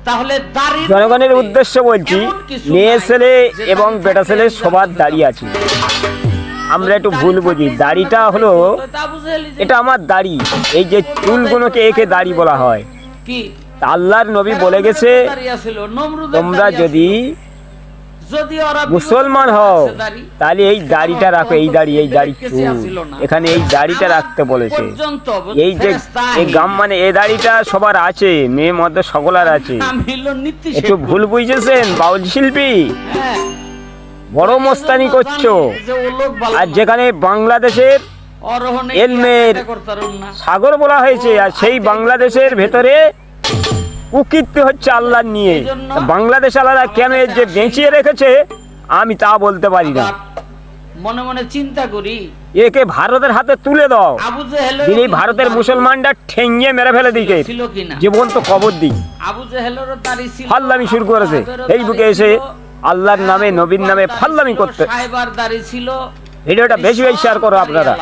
তাহলে জনগণের উদ্দেশ্য বলছি, মেয়ে ছেলে এবং বেটা ছেলে সবার দাড়ি আছে। আমরা একটু ভুল বুঝি, দাড়িটা হলো এটা আমার দাড়ি, এই যে চুলগুলোকে একে দাড়ি বলা হয়। আল্লাহর নবী বলে গেছে, তোমরা যদি মুসলমান হও তাহলে এই দাড়িটা রাখো, এই দাড়ি এখানে এই দাড়িটা রাখতে বলেছে। এই যে এই গাম মানে এই দাড়িটা সবার আছে, মেয়ে মধ্যে সকলার আছে। একটু ভুল বুঝেছেন বাউল শিল্পী, বড় মস্তানি করছো। আর যেখানে বাংলাদেশের এলমের সাগর বলা হয়েছে, আর সেই বাংলাদেশের ভেতরে কুকীর্তি হচ্ছে আল্লাহ নিয়ে। বাংলাদেশ আল্লাহ কেন এর যে বেঁচিয়ে রেখেছে আমি তা বলতে পারি না। মনে মনে চিন্তা করি, একে ভারতের হাতে তুলে দাও, দিলে ভারতের মুসলমানরা ঠেঙ্গে মেরে ফেলে দিকে জীবন্ত কবর দিই। আবু জেহেলেরও দাড়ি ছিল, ফাল্লামি শুরু করেছে এই বুকে এসে আল্লাহর নামে নবীর নামে ফাল্লামি করতে। সাহেবার দাড়ি ছিল। ভিডিওটা বেশি বেশি শেয়ার করো আপনারা।